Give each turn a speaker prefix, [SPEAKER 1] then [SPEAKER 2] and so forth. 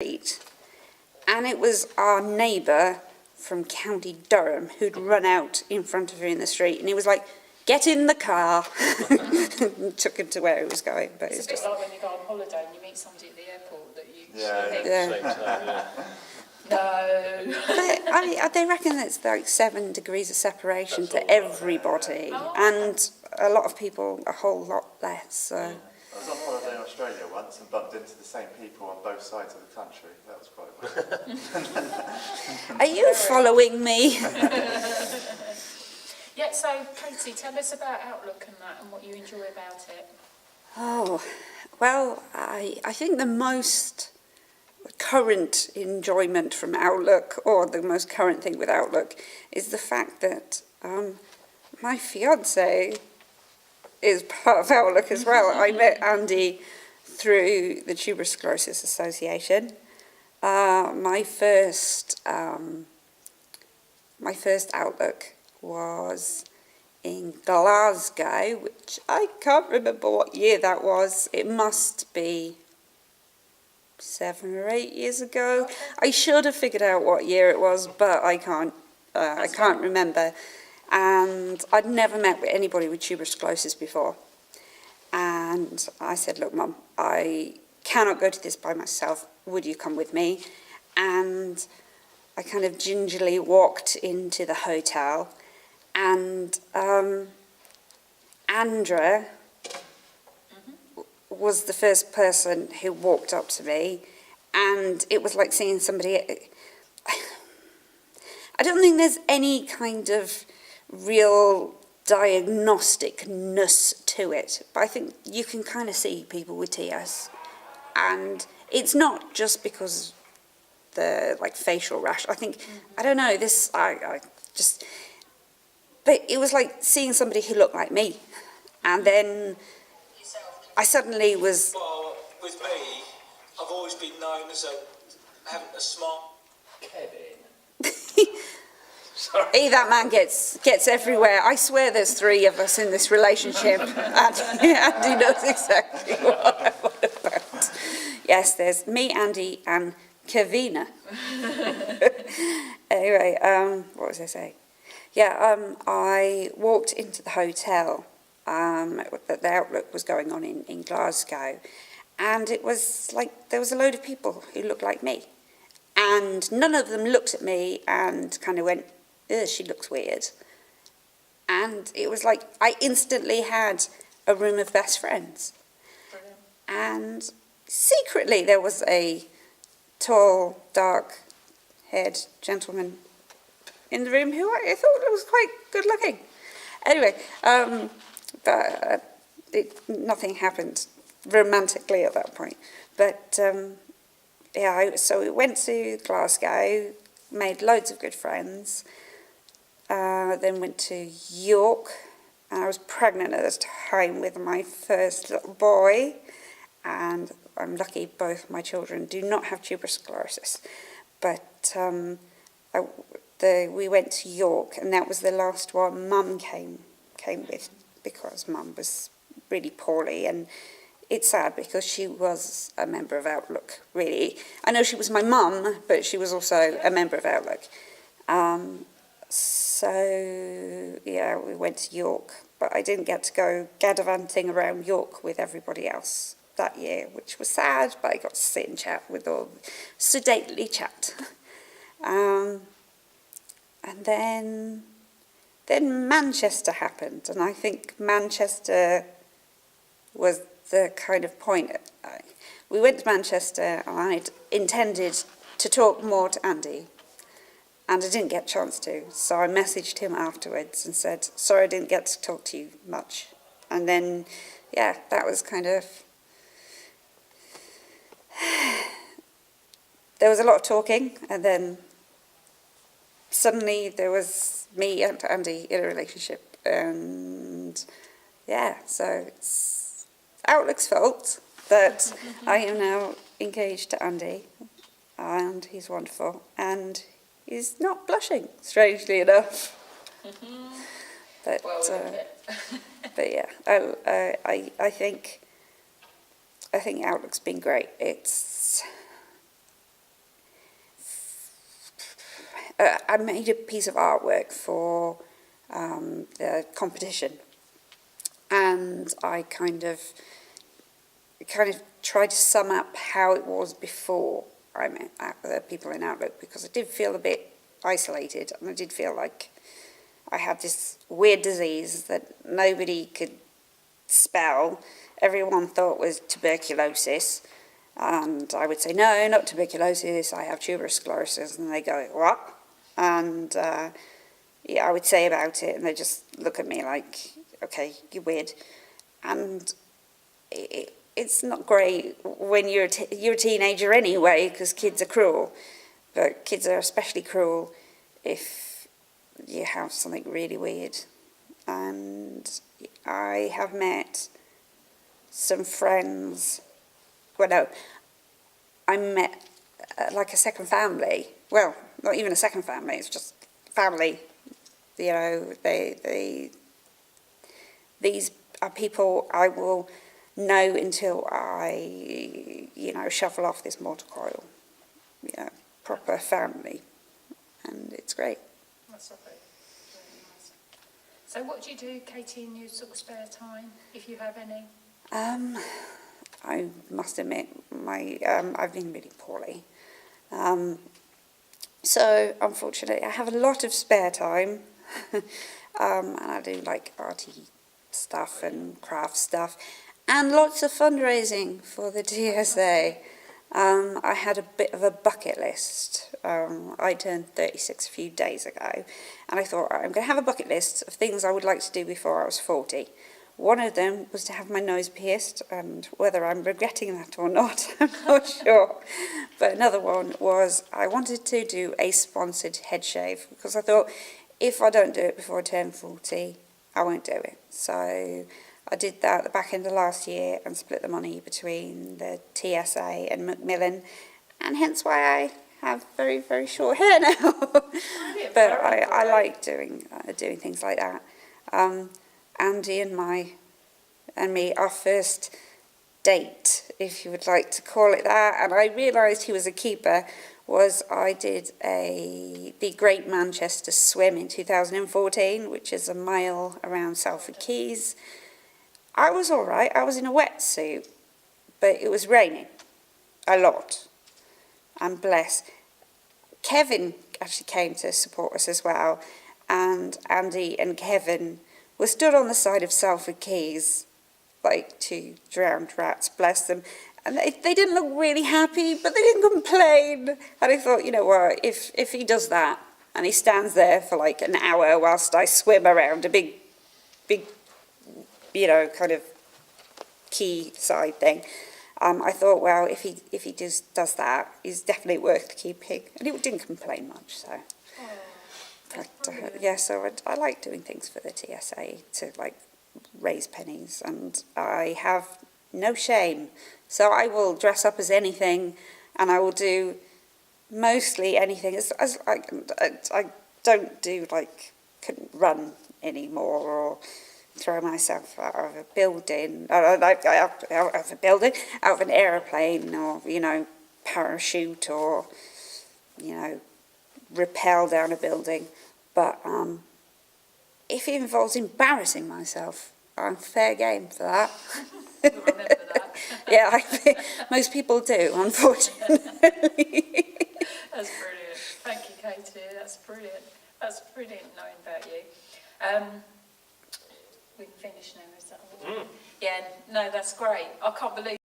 [SPEAKER 1] street, and it was our neighbour from County Durham who'd run out in front of her in the street, and he was like, "Get in the car," and took him to where he was going. But
[SPEAKER 2] it's a bit like when you go on holiday and you meet somebody at the airport that you think,
[SPEAKER 1] no. But they reckon it's like 7 degrees of separation to everybody, and a lot of people a whole lot less. So.
[SPEAKER 3] I was on holiday in Australia once and bumped into the same people on both sides of the country. That was quite weird.
[SPEAKER 1] Are you following me?
[SPEAKER 2] Yeah, so Katie, tell us about Outlook and that and what you enjoy about it.
[SPEAKER 1] Oh, well, I think the most current enjoyment from Outlook, or the most current thing with Outlook, is the fact that my fiance is part of Outlook as well. I met Andy through the Tuberous Sclerosis Association. My first Outlook was in Glasgow, which I can't remember what year that was. It must be 7 or 8 years ago. I should have figured out what year it was, but I can't remember. And I'd never met with anybody with tuberous sclerosis before. And I said, "Look, Mum, I cannot go to this by myself. Would you come with me?" And I kind of gingerly walked into the hotel, and Andra was the first person who walked up to me, and it was like seeing somebody. I don't think there's any kind of real diagnostic-ness to it, but I think you can kind of see people with TS, and it's not just because the facial rash. I think I don't know this. I just, but it was like seeing somebody who looked like me, and then I suddenly was.
[SPEAKER 4] Well, with me, I've always been known as having a smart Kevin.
[SPEAKER 1] Sorry. That man gets everywhere. I swear there's 3 of us in this relationship. Andy knows exactly what I'm on about. Yes, there's me, Andy, and Kevina. Anyway, what was I saying? Yeah, I walked into the hotel that the Outlook was going on in Glasgow, and it was like there was a load of people who looked like me, and none of them looked at me and kind of went, "Ugh, she looks weird." And it was like I instantly had a room of best friends. Brilliant. And secretly there was a tall, dark-haired gentleman in the room who I thought was quite good-looking. Anyway, but nothing happened romantically at that point. But so we went to Glasgow, made loads of good friends. Then went to York, and I was pregnant at this time with my first little boy, and I'm lucky both my children do not have tuberous sclerosis. But we went to York, and that was the last one Mum came with, because Mum was really poorly, and it's sad because she was a member of Outlook, really. I know she was my mum, but she was also a member of Outlook. So, yeah, we went to York, but I didn't get to go gaddavanting around York with everybody else that year, which was sad, but I got to sit and chat with all, sedately chat. And then Manchester happened, and I think Manchester was the kind of point. We went to Manchester, and I'd intended to talk more to Andy, and I didn't get a chance to, so I messaged him afterwards and said, "Sorry, I didn't get to talk to you much." And then, yeah, that was kind of... There was a lot of talking, and then suddenly there was me and Andy in a relationship, and yeah, so it's Outlook's fault that I am now engaged to Andy, and he's wonderful, and he's not blushing, strangely enough. But but yeah, I think Outlook's been great. It's I made a piece of artwork for the competition, and I kind of tried to sum up how it was before I met the people in Outlook, because I did feel a bit isolated, and I did feel like I had this weird disease that nobody could spell. Everyone thought was tuberculosis, and I would say, no, not tuberculosis, I have tuberous sclerosis, and they go, what? And yeah, I would say about it, and they just look at me like, okay, you're weird. And it's not great when you're a teenager anyway, because kids are cruel, but kids are especially cruel if you have something really weird. And I have met some friends, well, no, I met like a second family. Well, not even a second family, it's just family. You know, these are people I will know until I, you know, shuffle off this mortal coil. You know, proper family. And it's great.
[SPEAKER 2] That's lovely. Really nice. So what do you do, Katie, in your sort of spare time, if you have any?
[SPEAKER 1] I must admit, I've been really poorly. So, unfortunately, I have a lot of spare time. And I do, like, arty stuff and craft stuff. And lots of fundraising for the TSA. I had a bit of a bucket list. I turned 36 a few days ago. And I thought, I'm going to have a bucket list of things I would like to do before I was 40. One of them was to have my nose pierced, and whether I'm regretting that or not, I'm not sure. But another one was I wanted to do a sponsored head shave, because I thought if I don't do it before I turn 40, I won't do it. So I did that at the back end of last year and split the money between the TSA and Macmillan, and hence why I have very, very short hair now. But I like doing things like that. Andy and me, our first date, if you would like to call it that, and I realised he was a keeper, was I did the Great Manchester Swim in 2014, which is a mile around Salford Quays. I was all right. I was in a wetsuit, but it was raining a lot. And bless. Kevin actually came to support us as well, and Andy and Kevin were stood on the side of Salford Quays, like two drowned rats, bless them. And they didn't look really happy, but they didn't complain. And I thought, you know what, if he does that, and he stands there for like an hour whilst I swim around a big, you know, kind of quay side thing, I thought, well, if he does that, he's definitely worth keeping. And he didn't complain much, so. But, yeah, so I like doing things for the TSA to, like, raise pennies, and I have no shame. So I will dress up as anything, and I will do mostly anything. As I don't do, like, couldn't run anymore or throw myself out of a building, out of an aeroplane, or, you know, parachute, or, you know, rappel down a building. But if it involves embarrassing myself, I'm fair game for that.
[SPEAKER 2] You'll remember that.
[SPEAKER 1] Yeah, I think most people do, unfortunately.
[SPEAKER 2] That's brilliant. Thank you, Katie. That's brilliant. That's brilliant knowing about you. We can finish now, is that all? Yeah, no, that's great. I can't believe